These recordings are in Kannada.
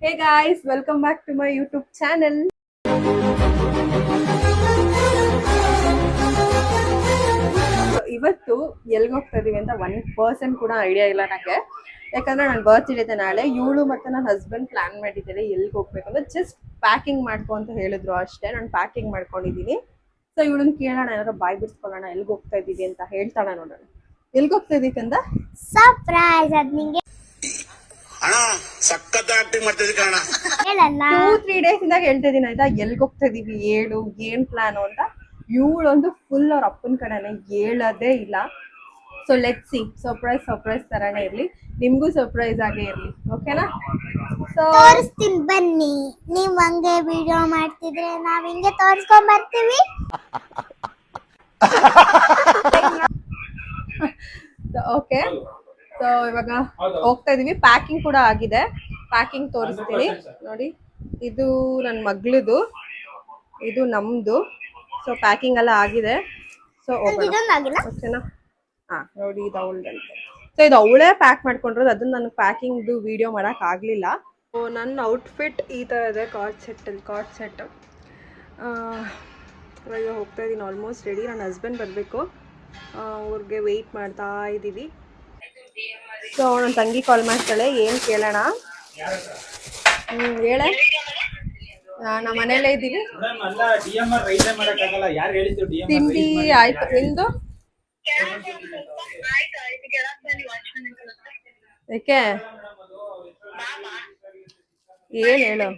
Hey guys, welcome back to my YouTube channel. ಇವತ್ತು ಎಲ್ಲಿಗೆ ಹೋಗ್ತಾ ಇದೀವಿ ಅಂತ 1% ಕೂಡ ಐಡಿಯಾ ಇಲ್ಲ ನನಗೆ. ಯಾಕಂದ್ರೆ ನನ್ನ ಬರ್ತ್ಡೇ ಇದೆ ನಾಳೆ. ಇವಳು ಮತ್ತೆ ನನ್ನ ಹಸ್ಬೆಂಡ್ ಪ್ಲಾನ್ ಮಾಡಿದ್ದಾರೆ ಎಲ್ಲಿಗೆ ಹೋಗ್ಬೇಕು ಅಂತ. ಜಸ್ಟ್ ಪ್ಯಾಕಿಂಗ್ ಮಾಡ್ಕೊ ಅಂತ ಹೇಳಿದ್ರು ಅಷ್ಟೇ. ನಾನು ಪ್ಯಾಕಿಂಗ್ ಮಾಡ್ಕೊಂಡಿದ್ದೀನಿ. ಸೊ ಇವಳನ್ನ ಕೇಳೋಣ, ಏನಾದ್ರು ಬಾಯ್ ಬಿಡ್ಸ್ಕೊಳ್ಳೋಣ, ಎಲ್ಲಿಗೆ ಹೋಗ್ತಾ ಇದೀವಿ ಅಂತ ಹೇಳ್ತಾಳೆ ನೋಡೋಣ. ಎಲ್ಲಿಗೆ ಹೋಗ್ತಾ ಇದೀವಿ ಅಂತ ಸರ್ಪ್ರೈಸ್ ಅದ್ ನಿಂಗೆ ಅಣ್ಣ ಸಖತ್ ಆಕ್ಟಿಂಗ್ ಮಾಡ್ತಿದ್ದೆ ಕಣ. ಹೇಳಲ್ಲ 2-3 ಡೇಸ್ ಇಂದ ಹೇಳ್ತಾ ಇದೀನಿ ಆಯ್ತಾ, ಎಲ್ಲಿಗೆ ಹೋಗ್ತಾ ಇದೀವಿ ಹೇಳು, ಏನ್ ಪ್ಲಾನ್ ಅಂತ. ಇವಳೊಂದು ಫುಲ್ ಅವ್ರ ಅಪ್ಪನ ಕಡೆನೆ ಹೇಳೋದೇ ಇಲ್ಲ. ಸೊ ಲೆಟ್ಸ್ ಸಿ, ಸರ್ಪ್ರೈಸ್ ತರಾನೇ ಇರ್ಲಿ, ನಿಮ್ಗೂ ಸರ್ಪ್ರೈಸ್ ಆಗೇ ಇರ್ಲಿ, ಓಕೆನಾ? ಸೊ ತೋರಿಸ್ತೀನಿ ಬನ್ನಿ. ನೀವ್ ಹಂಗೆ ವಿಡಿಯೋ ಮಾಡ್ತಿದ್ರೆ ನಾವ್ ಹಿಂಗೆ ತೋರಿಸ್ಕೊಂಡ್ ಬರ್ತೀವಿ. ಓಕೆ, ಸೊ ಇವಾಗ ಹೋಗ್ತಾ ಇದೀವಿ. ಪ್ಯಾಕಿಂಗ್ ಕೂಡ ಆಗಿದೆ. ಪ್ಯಾಕಿಂಗ್ ತೋರಿಸ್ತೀನಿ ನೋಡಿ. ಇದು ನನ್ನ ಮಗಳದು, ಇದು ನಮ್ದು. ಸೊ ಪ್ಯಾಕಿಂಗ್ ಎಲ್ಲ ಆಗಿದೆ. ಸೊ ಇದೊಂದಾಗಿಲ್ಲ ಓಕೆನಾ? ಹಾ ನೋಡಿ, ಇದು ಅವಳದಂತೆ. ಸೊ ಇದು ಅವಳೇ ಪ್ಯಾಕ್ ಮಾಡ್ಕೊಂಡಿರೋದು. ಅದನ್ನ ನನಗೆ ಪ್ಯಾಕಿಂಗ್ದು ವಿಡಿಯೋ ಮಾಡಕ್ ಆಗ್ಲಿಲ್ಲ. ನನ್ನ ಔಟ್ಫಿಟ್ ಈ ಥರ ಇದೆ, ಕಾರ್ಡ್ ಸೆಟ್. ಇವಾಗ ಹೋಗ್ತಾ ಇದ್ದೀನಿ, ಆಲ್ಮೋಸ್ಟ್ ರೆಡಿ. ನನ್ನ ಹಸ್ಬೆಂಡ್ ಬರಬೇಕು, ಅವ್ರಿಗೆ ವೆಯ್ಟ್ ಮಾಡ್ತಾ ಇದ್ದೀವಿ. ಸೊ ನನ್ನ ತಂಗಿ ಕಾಲ್ ಮಾಡ್ತಾಳೆ, ಏನು ಕೇಳೋಣ? ಹೇಳೆ. ನಮ್ಮ ಮನೇಲೇ ಇದ್ದೀವಿ. ತಿಂಡಿ ಆಯ್ತು, ನಿಂದು? ಏಕೆ, ಏನ್ ಹೇಳು?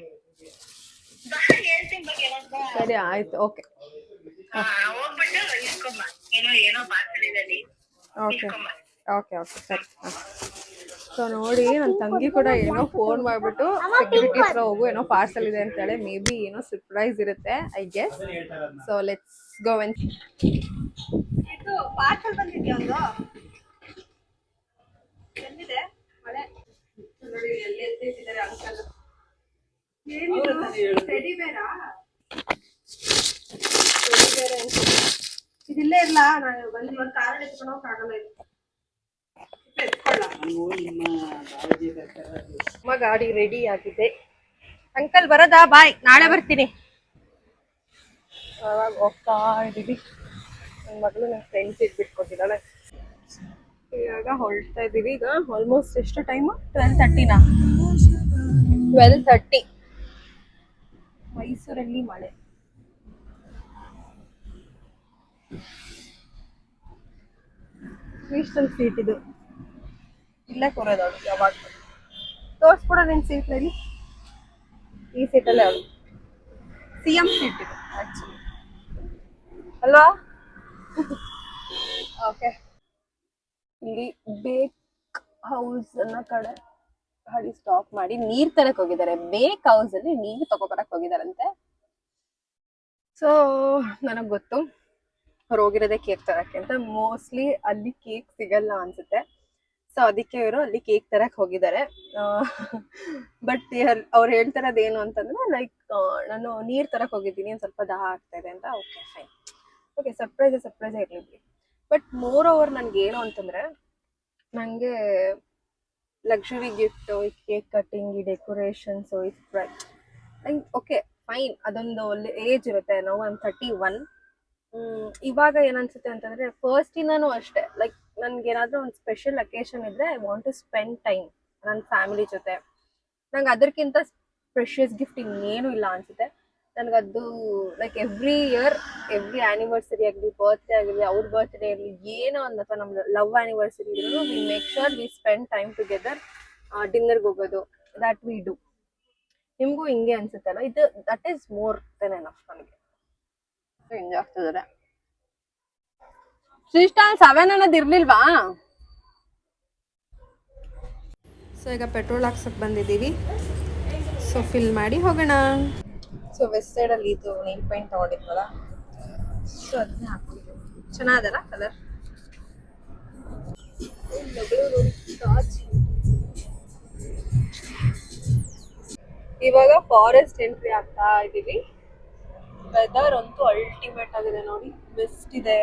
ಸರಿ ಆಯ್ತು, ಓಕೆ ಓಕೆ ಸರಿ. ಸೊ ನೋಡಿ, ನನ್ನ ತಂಗಿ ಕೂಡ ಏನೋ ಫೋನ್ ಮಾಡ್ಬಿಟ್ಟು ಸೆಕ್ಯೂರಿಟಿ ಹತ್ರ ಹೋಗು, ಏನೋ ಪಾರ್ಸಲ್ ಇದೆ ಅಂತೇಳಿ. ಮೇ ಬಿ ಏನೋ ಸರ್ಪ್ರೈಸ್ ಇರುತ್ತೆ, I guess. So let's go. ಇದು ಪಾರ್ಸಲ್ ಬಂದಿದ್ಯಾ ಒಂದು? ಎಲ್ಲಿದೆ ಮಳೆ ನೋಡಿ, ಎಲ್ಲಿ ಎತ್ತಿಟ್ಟಿದ್ದಾರೆ ಅಂಕಲ್. ಏನಿದು ಟೆಡಿ ಬೇರಾ? ಟೆಡಿ ಬೇರೆ ಅನ್ಸುತ್ತೆ. ಇದಿಲ್ಲೇ ಇರ್ಲ, ನಾನು ಬಂದು ಒಂದು ಕಾರಣ ಎತ್ಕೊಂಡು ಹೋಗಕ್ಕಾಗಲ್ಲ. ಇದು ಅಮ್ಮ ಗಾಡಿ ರೆಡಿ ಆಗಿದೆ. ಅಂಕಲ್ ಬರೋದಾ? ಬಾಯ್, ನಾಳೆ ಬರ್ತೀನಿ. ಅವಾಗ ಹೋಗ್ತಾ ಇದೀವಿ. ನನ್ನ ಮಗಳು ನನ್ನ ಫ್ರೆಂಡ್ಸ್ ಇಟ್ಬಿಟ್ಕೊಟ್ಟಿದ್ದಾಳೆ. ಇವಾಗ ಹೊರಡ್ತಾ ಇದೀವಿ. ಈಗ ಆಲ್ಮೋಸ್ಟ್ ಎಷ್ಟು ಟೈಮು? 12:30ನಾ? 12:30. ಮೈಸೂರಲ್ಲಿ ಮಳೆ. ಕ್ರಿಸ್ಟಲ್ ಸೀಟ್ ಇದು, ಇಲ್ಲೇ ಕೂರೋದು ಅವಳು ಯಾವಾಗ. ತೋರಿಸ್ಕೊಡ ನಿನ್ನ ಸೀಟ್ನಲ್ಲಿ. ಈ ಸೀಟಲ್ಲೇ ಅವಳು. CM ಸೀಟ್ ಇದು ಆ್ಯಕ್ಚುಲಿ, ಅಲ್ವಾ? ಓಕೆ, ಇಲ್ಲಿ ಬೇಕ್ ಹೌಸ್ ಅನ್ನೋ ಕಡೆ ಗಾಡಿ ಸ್ಟಾಪ್ ಮಾಡಿ ನೀರ್ ತರಕ್ ಹೋಗಿದ್ದಾರೆ. ಬೇಕ್ ಹೌಸ್ ಅಲ್ಲಿ ನೀರು ತಗೋಬರಕ್ ಹೋಗಿದಾರಂತೆ. ಸೊ ನನಗ್ ಗೊತ್ತು ಅವ್ರು ಹೋಗಿರೋದೇ ಕೇಕ್ ತರಕ್ಕೆ ಅಂತ. ಮೋಸ್ಟ್ಲಿ ಅಲ್ಲಿ ಕೇಕ್ ಸಿಗಲ್ಲ ಅನ್ಸುತ್ತೆ. ಸೊ ಅದಕ್ಕೆ ಇವರು ಅಲ್ಲಿ ಕೇಕ್ ತರಕ್ ಹೋಗಿದ್ದಾರೆ. ಬಟ್ ಅವ್ರು ಹೇಳ್ತಾರದ್ ಏನು ಅಂತಂದ್ರೆ, ಲೈಕ್ ನಾನು ನೀರ್ ತರಕ್ ಹೋಗಿದ್ದೀನಿ, ಒಂದ್ ಸ್ವಲ್ಪ ದಾಹ ಆಗ್ತಾ ಇದೆ ಅಂತ. ಓಕೆ ಫೈನ್, ಓಕೆ, ಸರ್ಪ್ರೈಸ್ ಇರ್ಲಿ. ಬಟ್ ಮೋರ್ ಓವರ್ ನನ್ಗೆ ಏನು ಅಂತಂದ್ರೆ, ನಂಗೆ ಲಕ್ಸುರಿ ಗಿಫ್ಟ್, ಕೇಕ್ ಕಟ್ಟಿಂಗ್, ಈ ಡೆಕೋರೇಷನ್ಸ್, ಓಕೆ ಫೈನ್, ಅದೊಂದು ಏಜ್ ಇರುತ್ತೆ. ನಾವು 31. ಇವಾಗ ಏನನ್ಸುತ್ತೆ ಅಂತಂದ್ರೆ, ಫಸ್ಟ್ ಇಂದಾನು ಅಷ್ಟೇ, ಲೈಕ್ ನನ್ಗೆ ಏನಾದ್ರೂ ಒಂದು ಸ್ಪೆಷಲ್ ಅಕೇಶನ್ ಇದ್ರೆ I want to spend time ನನ್ನ ಫ್ಯಾಮಿಲಿ ಜೊತೆ. ನಂಗೆ ಅದಕ್ಕಿಂತ ಪ್ರೆಷಿಯಸ್ ಗಿಫ್ಟ್ ಇನ್ನೇನು ಇಲ್ಲ ಅನ್ಸುತ್ತೆ ನನಗದು. Like every year, every anniversary ಆಗಲಿ, ಬರ್ತ್ಡೇ ಆಗಲಿ, ಅವ್ರ ಬರ್ತ್ಡೇ ಆಗಲಿ, ಏನೋ ಒಂದು, ಅಥವಾ ನಮ್ಮ ಲವ್ ಆ್ಯನಿವರ್ಸರಿ ಇದ್ರು, we make sure we spend time together. ಡಿನ್ನರ್ಗೆ ಹೋಗೋದು, ದ್ಯಾಟ್ ವಿ ಡೂ. ನಿಮಗೂ ಹಿಂಗೆ ಅನ್ಸುತ್ತಲ್ಲ? ಇದು that is more than enough ನನಗೆ. ಎಂಜಾಯ್ ಆಗ್ತಿದ್ದಾರೆ. ಶ್ರೀಸ್ಟಾಲ್ 7 ಅನ್ನೋದು ಇರ್ಲಿಲ್ವಾ? ಸೊ ಈಗ ಪೆಟ್ರೋಲ್ ಹಾಕ್ಸಕ್ ಬಂದಿದ್ದೀವಿ. ಸೊ ಫಿಲ್ ಮಾಡಿ ಹೋಗೋಣ. ಸೊ ವೆಸ್ಟ್ ಸೈಡಲ್ಲಿ ಇದು ನೇಲ್ ಪೇಂಟ್ ತಗೊಂಡಿದ್ವಲ್ಲ, ಸೊ ಅದನ್ನ ಹಾಕ್ತಿದ್ದೀವಿ. ಚೆನ್ನಾಗಲ್ಲ ಕಲರ್? ಇವಾಗ ಫಾರೆಸ್ಟ್ ಎಂಟ್ರಿ ಆಗ್ತಾ ಇದೀವಿ. ವೆದರ್ ಅಂತೂ ಅಲ್ಟಿಮೇಟ್ ಆಗಿದೆ ನೋಡಿ, ಬೆಸ್ಟ್ ಇದೆ.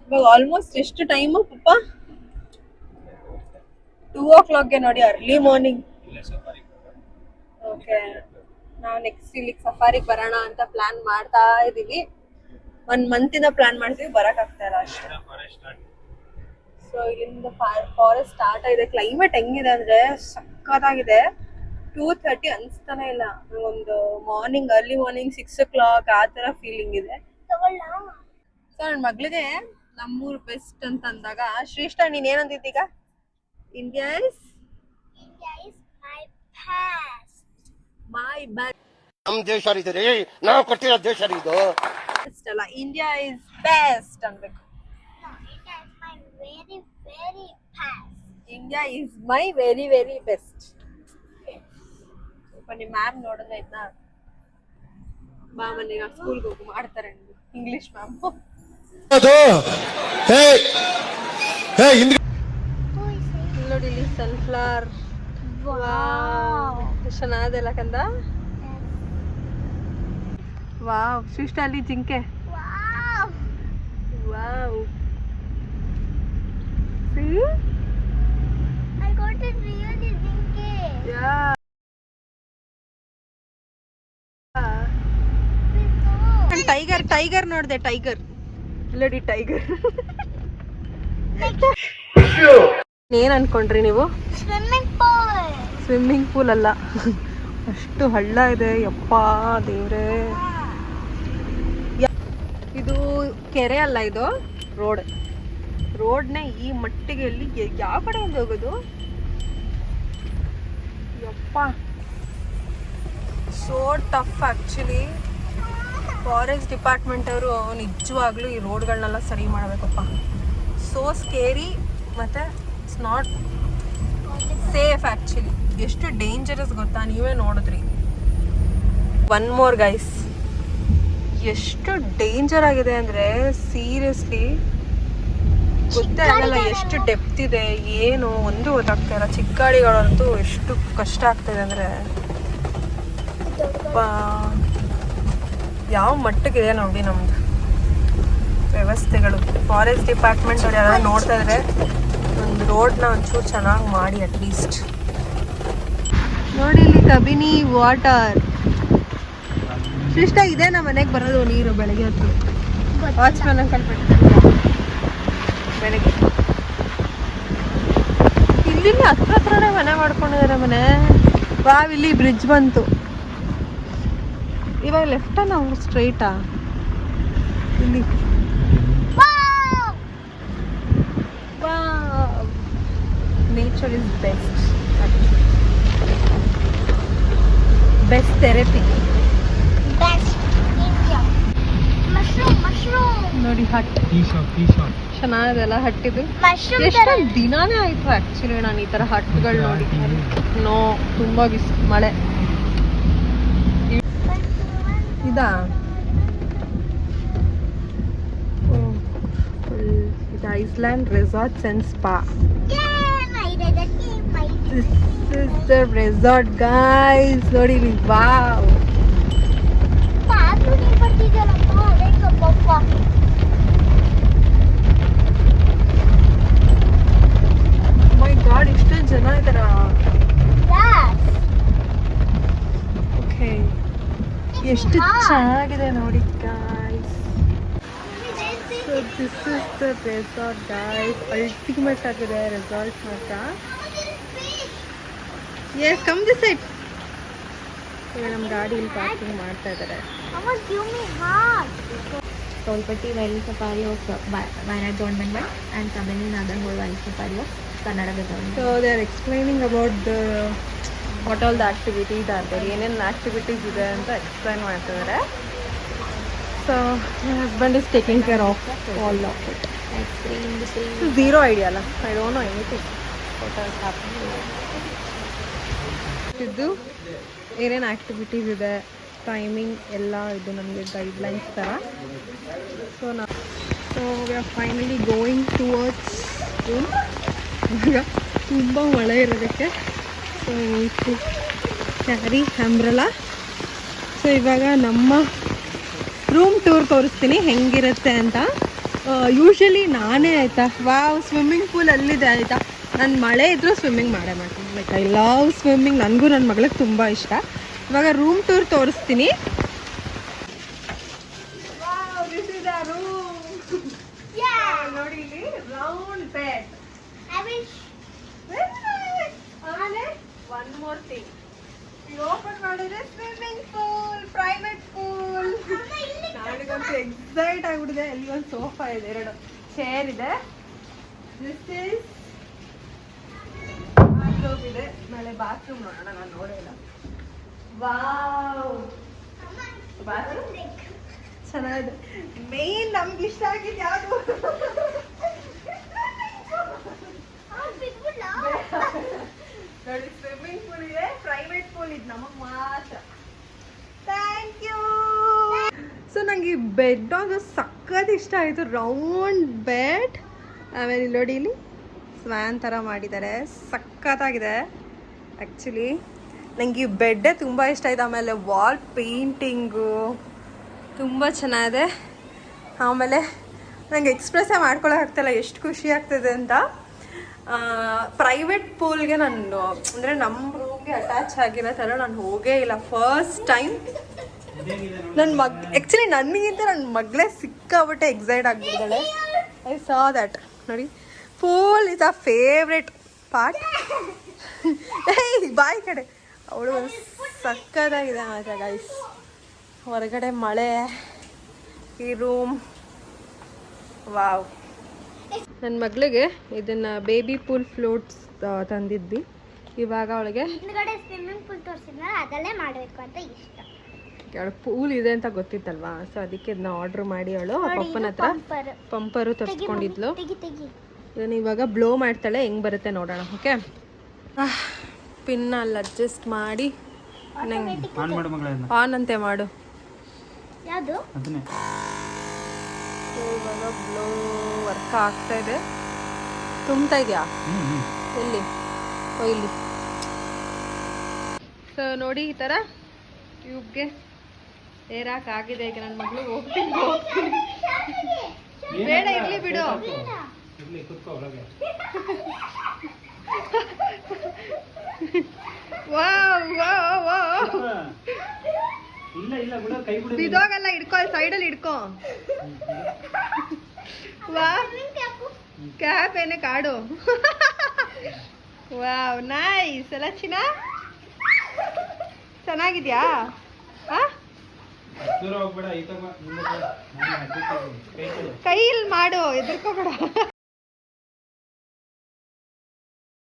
ಇವಾಗ ಆಲ್ಮೋಸ್ಟ್ ಎಷ್ಟು ಟೈಮು ಪಪ್ಪ? 2 o'clockಗೆ ನೋಡಿ, ಅರ್ಲಿ ಮಾರ್ನಿಂಗ್. ಅದಕ್ಕೆ ನಾವು ನೆಕ್ಸ್ಟ್ ಇಲ್ಲಿಗೆ ಸಫಾರಿಗೆ ಬರೋಣ ಅಂತ ಪ್ಲಾನ್ ಮಾಡ್ತಾ ಇದೀವಿ. 1 ಮಂತಿಂದ ಪ್ಲಾನ್ ಮಾಡ್ತೀವಿ, ಬರಕ್ ಆಗ್ತಾ ಇಲ್ಲ ಅಷ್ಟೇ. ಸೊ ಇಲ್ಲಿಂದ ಫಾರೆಸ್ಟ್ ಸ್ಟಾರ್ಟ್ ಆಗಿದೆ. ಕ್ಲೈಮೇಟ್ ಹೆಂಗಿದೆ ಅಂದ್ರೆ ಸಕ್ಕತ್ತಾಗಿದೆ. 2:30 ಅನ್ಸ್ತಾನೆ ಇಲ್ಲ. ಒಂದು ಮಾರ್ನಿಂಗ್ ಅರ್ಲಿ ಮಾರ್ನಿಂಗ್ 6 o'clock ಆ ತರ ಫೀಲಿಂಗ್ ಇದೆ. ಸೊ ನನ್ನ ಮಗಳಿಗೆ ನಮ್ಮೂರ್ ಬೆಸ್ಟ್ ಅಂತ ಅಂದಾಗ, ಶ್ರೇಷ್ಠ ನೀನ್ ಏನಂತಿದ್ದೀಗ? India is my best. ನಮ್ ದೇಶ ರೀ, ನಾವು ಕೊಟ್ಟಿರೋ ದೇಶ ಇದು. ಅಲ್ಲ, ಇಂಡಿಯಾ ಇಸ್ ಬೆಸ್ಟ್ ಅನ್ಬೇಕು. India is my very very best. ಸ್ವಲ್ಪ ನಿಮ್ಮ ಮ್ಯಾಮ್ ನೋಡಿದ್ರೆ ಆಯ್ತಾ, ಬಾ ಮನೆಗೆ ಸ್ಕೂಲ್ಗೆ ಹೋಗಿ ಮಾಡ್ತಾರೆ ಇಂಗ್ಲಿಷ್ ಮ್ಯಾಮ್. ನೋಡಿ ಇಲ್ಲಿ ಸನ್ಫ್ಲವರ್ ಚೆನ್ನಾಗದಲ್ಲ ಕಂದ. ವಾವ್ ಶ್ರೇಷ್ಠ ಅಲ್ಲಿ ಜಿಂಕೆ. Wow see I got it really zinke. yeah tiger ನೋಡ್ದೆ. ಟೈಗರ್ ಇಲ್ಲಡಿ ಟೈಗರ್. ಏನ್ ಅನ್ಕೊಂಡ್ರಿ ನೀವು? ಸ್ವಿಮ್ಮಿಂಗ್ ಪೂಲ್ ಅಲ್ಲ, ಅಷ್ಟು ಹಳ್ಳ ಇದೆ. ಯಪ್ಪಾ ದೇವ್ರೆ, ಇದು ಕೆರೆ ಅಲ್ಲ, ಇದು ರೋಡ್ನೇ ಈ ಮಟ್ಟಿಗೆ. ಎಲ್ಲಿ ಯಾವ ಕಡೆ ಒಂದು ಹೋಗೋದು? ಯಪ್ಪ, so tough actually. Forest department ಅವರು ನಿಜವಾಗ್ಲೂ ಈ ರೋಡ್ಗಳನ್ನೆಲ್ಲ ಸರಿ ಮಾಡಬೇಕಪ್ಪ. ಸೋ ಸ್ಕೇರಿ ಮತ್ತು ಇಟ್ಸ್ ನಾಟ್ ಸೇಫ್ ಆ್ಯಕ್ಚುಲಿ. ಎಷ್ಟು ಡೇಂಜರಸ್ ಗೊತ್ತಾ, ನೀವೇ ನೋಡಿದ್ರಿ. 1 more ಗೈಸ್, ಎಷ್ಟು ಡೇಂಜರ್ ಆಗಿದೆ ಅಂದರೆ ಸೀರಿಯಸ್ಲಿ ಗೊತ್ತೇ ಆಗಲ್ಲ ಎಷ್ಟು ಡೆಪ್ತ್ ಇದೆ ಏನು ಒಂದು ಗೊತ್ತಾಗ್ತಾ ಇಲ್ಲ. ಚಿಕ್ಕ ಗಾಡಿಗಳಂತೂ ಎಷ್ಟು ಕಷ್ಟ ಆಗ್ತಾಯಿದೆ ಅಂದರೆ ಯಾವ ಮಟ್ಟಕ್ಕಿದೆ ನೋಡಿ ನಮ್ದು ವ್ಯವಸ್ಥೆಗಳು. ಫಾರೆಸ್ಟ್ ಡಿಪಾರ್ಟ್ಮೆಂಟ್ ಅವ್ರು ಯಾರು ನೋಡ್ತಾ ಇದ್ರೆ ಒಂದು ರೋಡ್ನ ಒಂಚೂರು ಚೆನ್ನಾಗಿ ಮಾಡಿ ಅಟ್ಲೀಸ್ಟ್. ನೋಡಿ ಇಲ್ಲಿ ಕಬಿನಿ ವಾಟರ್. ಇಷ್ಟ ಇದೆ ನಮ್ಮ ಮನೆಗೆ ಬರೋದು ನೀರು ಬೆಳಗ್ಗೆ ಹೊತ್ತು. ವಾಚ್ಮನ್ ಅಂಕಲ್ ಬೆಳಗ್ಗೆ ಇಲ್ಲಿ ಹತ್ರನೇ ಮನೆ ಮಾಡ್ಕೊಂಡಿದ್ದಾರೆ ಮನೆ. ವಾವ್, ಇಲ್ಲಿ ಬ್ರಿಡ್ಜ್ ಬಂತು. ಇವಾಗ ಲೆಫ್ಟಾ ನಾವು ಸ್ಟ್ರೈಟಾ? ಇಲ್ಲಿ ನೇಚರ್ ಇಸ್ ಬೆಸ್ಟ್ ಥೆರಪಿ. ನೋಡಿ ಹಟ್ ಚೆನ್ನಾಗಲ್ಲ ಹಟ್ಟಿದು. ಎಷ್ಟೊಂದು ದಿನಾನೇ ಆಯ್ತು ಆಕ್ಚುಲಿ ನಾನು ಈ ತರ ಹಟ್ಗಳು ನೋಡಿ. ನೋ, ತುಂಬಾ ಮಳೆ. ಇದಾ ಇದು island resorts and spa. This is the resort guys. ನೋಡಿ ಇಲ್ಲಿ. ವಾವ್, ಮೈ ಗಾಡ್, ಇಷ್ಟೊಂದು ಜನ ಇದ್ದಾರ. ಓಕೆ, ಎಷ್ಟು ಚೆನ್ನಾಗಿದೆ ನೋಡಿ guys. So this is the resort guys. Ultimate ಆಗಿದೆ ರೆಸಾರ್ಟ್ ಮಾತ್ರ. Yes, come this side. ಈಗ ನಮ್ಮ ಗಾಡಿ ಇಲ್ಲಿ ಪಾರ್ಕಿಂಗ್ ಮಾಡ್ತಾ ಇದ್ದಾರೆ. Kolpatti Wildlife Safari of Wayanad Government One and Tamil Nadu Wildlife Safari of Karnataka Government. So they are explaining about the what all the activities are there. ಏನೇನು ಆಕ್ಟಿವಿಟೀಸ್ ಇದೆ ಅಂತ ಎಕ್ಸ್ಪ್ಲೈನ್ ಮಾಡ್ತಿದ್ದಾರೆ. So my husband is taking care of all of it. Zero idea ಅಲ್ಲ, I don't know anything. What is happening? ಇದು ಏನೇನು ಆಕ್ಟಿವಿಟೀಸ್ ಇದೆ, ಟೈಮಿಂಗ್ ಎಲ್ಲ ಇದು ನಮಗೆ ಗೈಡ್ಲೈನ್ಸ್ ಥರ. So we are finally going towards room. ಇವಾಗ ತುಂಬ ಮಳೆ ಇರೋದಕ್ಕೆ so to carry umbrella. So ಇವಾಗ ನಮ್ಮ ರೂಮ್ ಟೂರ್ ತೋರಿಸ್ತೀನಿ ಹೆಂಗಿರುತ್ತೆ ಅಂತ. ಯೂಶ್ವಲಿ ನಾನೇ ಆಯಿತಾ, ವಾವ್ ಸ್ವಿಮ್ಮಿಂಗ್ ಪೂಲ್ ಅಲ್ಲಿದೆ ಆಯಿತಾ. ನಾನು ಮಳೆ ಇದ್ದರೂ ಸ್ವಿಮ್ಮಿಂಗ್ ಮಾಡೇ ಮಾಡ್ತೀನಿ. Like I love swimming. ನನಗೂ ನನ್ನ ಮಗಳಿಗೆ ತುಂಬ ಇಷ್ಟ. ಇವಾಗ ರೂಮ್ ಟೂರ್ ತೋರಿಸ್ತೀನಿ. ನೋಡಿ ಇಲ್ಲಿ ರೌಂಡ್ ಬೆಡ್. ಆಮೇಲೆ ಒನ್ ಮೋರ್ ಥಿಂಗ್, ಓಪನ್ ಮಾಡಿದ್ರೆ ಸ್ವಿಮ್ಮಿಂಗ್ ಪೂಲ್, ಪ್ರೈವೇಟ್ ಪೂಲ್. ನನಗಂತೂ ಎಕ್ಸೈಟ್ ಆಗ್ಬಿಟ್ಟಿದೆ. ಅಲ್ಲಿ ಒಂದು ಸೋಫಾ ಇದೆ, 2 ಚೇರ್ ಇದೆ. ದಿಸ್ ಇಸ್ ಬಾತ್ರೂಮ್ ಇದೆ. ನಾಳೆ ಬಾತ್ರೂಮ್ ನೋಡೋಣ, ನಾನು ನೋಡಿಲ್ಲ. ವಾವ್, ಬಾತ್ರೂಮ್ ಚೆನ್ನಾಗಿದೆ. ಮೇನ್ ನಮ್ಗೆ ಇಷ್ಟ ಆಗಿದ್ದು ಯಾವುದು? ನೋಡಿ, ಸ್ವಿಮ್ಮಿಂಗ್ ಪೂಲ್ ಇದೆ, ಪ್ರೈವೇಟ್ ಪೂಲ್ ಇದೆ ನಮಗ್ ಮಾತ್ರ. Thank you. ಸೊ ನಂಗೆ ಈ ಬೆಡ್ ಒಂದು ಸಕ್ಕತ್ ಇಷ್ಟ ಆಯಿತು, ರೌಂಡ್ ಬೆಡ್. ಆಮೇಲೆ ಇಲ್ಲಿ ನೋಡಿ, ಇಲ್ಲಿ ಸ್ವ್ಯಾನ್ ಥರ ಮಾಡಿದ್ದಾರೆ, ಸಕ್ಕತ್ತಾಗಿದೆ. ಆ್ಯಕ್ಚುಲಿ ನಂಗೆ ಈ ಬೆಡ್ಡೇ ತುಂಬ ಇಷ್ಟ ಆಯಿತು. ಆಮೇಲೆ ವಾಲ್ ಪೇಂಟಿಂಗು ತುಂಬ ಚೆನ್ನಾಗಿದೆ. ಆಮೇಲೆ ನಂಗೆ ಎಕ್ಸ್ಪ್ರೆಸ್ಸೇ ಮಾಡ್ಕೊಳ್ಳೋಕೆ ಆಗ್ತಾಯಿಲ್ಲ ಎಷ್ಟು ಖುಷಿ ಆಗ್ತಿದೆ ಅಂತ. ಪ್ರೈವೇಟ್ ಪೂಲ್ಗೆ ನಾನು ಅಂದರೆ ನಮ್ಮ ರೂಮ್ಗೆ ಅಟ್ಯಾಚ್ ಆಗಿರೋ ಥರ ನಾನು ಹೋಗೇ ಇಲ್ಲ. ಫಸ್ಟ್ ಟೈಮ್ ನನ್ನ ಆ್ಯಕ್ಚುಲಿ ನನಗಿಂತ ನನ್ನ ಮಗಳೇ ಸಿಕ್ಕಾಬಿಟ್ಟೆ ಎಕ್ಸೈಟ್ ಆಗಿದ್ದಾಳೆ. I saw that. ನೋಡಿ, pool is a favourite part. ಬಾಯ್ ಕಡೆ ಅವಳು ಸಕ್ಕತ್ತಾಗಿದೆ ಮಾತ್ರ ಗೈಸ್. ಹೊರಗಡೆ ಮಳೆ, ಈ ರೂಮ್ ವಾವ್. ನನ್ನ ಮಗಳಿಗೆ ಇದನ್ನ ಬೇಬಿ ಪೂಲ್ ಫ್ಲೋಟ್ಸ್ ತಂದಿದ್ವಿ. ಇವಾಗ ಅವಳಿಗೆ ಸ್ವಿಮ್ಮಿಂಗ್ ಪೂಲ್ ತೋರಿಸಿದ್ನಲ್ಲ, ಅದಲ್ಲೇ ಮಾಡಬೇಕು ಅಂತ ಇಷ್ಟ. ಅವಳು ಪೂಲ್ ಇದೆ ಅಂತ ಗೊತ್ತಿತ್ತಲ್ವಾ, ಸೊ ಅದಕ್ಕೆ ಇದನ್ನ ಆರ್ಡರ್ ಮಾಡಿ ಅವಳು ಪಪ್ಪನ ಹತ್ರ ಪಂಪರು ತರಿಸ್ಕೊಂಡಿದ್ಲು. ಇದನ್ನ ಇವಾಗ ಬ್ಲೋ ಮಾಡ್ತಾಳೆ, ಹೆಂಗ್ ಬರುತ್ತೆ ನೋಡೋಣ. ಓಕೆ, ಪಿನ್ನ ಅಲ್ಲಿ ಅಡ್ಜಸ್ಟ್ ಮಾಡಿ ಆನ್ ಅಂತೆ ಮಾಡು. ಯಾವುದು? ಇವಾಗ ಬ್ಲೋ ವರ್ಕ್ ಆಗ್ತಾ ಇದೆ. ತುಂಬ್ತಾ ಇದೆಯಾ? ಎಲ್ಲಿ? ಓ, ಇಲ್ಲಿ. ಸೊ ನೋಡಿ, ಈ ಥರ ಟ್ಯೂಬ್ಗೆ ಏರಾಕಾಗಿದೆ. ಈಗ ನನ್ನ ಮಗಳು ಹೋಗ್ತೀನಿ ಬೇಡ, ಇರ್ಲಿ ಬಿಡು. ಬಿದೋಗಲ್ಲ, ಹಿಡ್ಕೊ, ಸೈಡಲ್ಲಿ ಹಿಡ್ಕೊ. ವಾ, ಕ್ಯಾಪ್ ಏನೇ ಕಾಡು. ವಾವ್, ನೈಸ್ ಅಲ್ಲ ಚಿನ್ನ? ಚೆನ್ನಾಗಿದ್ಯಾ? ಕೈಯಲ್ಲಿ ಮಾಡು, ಎದುರ್ಕೋಬೇಡ.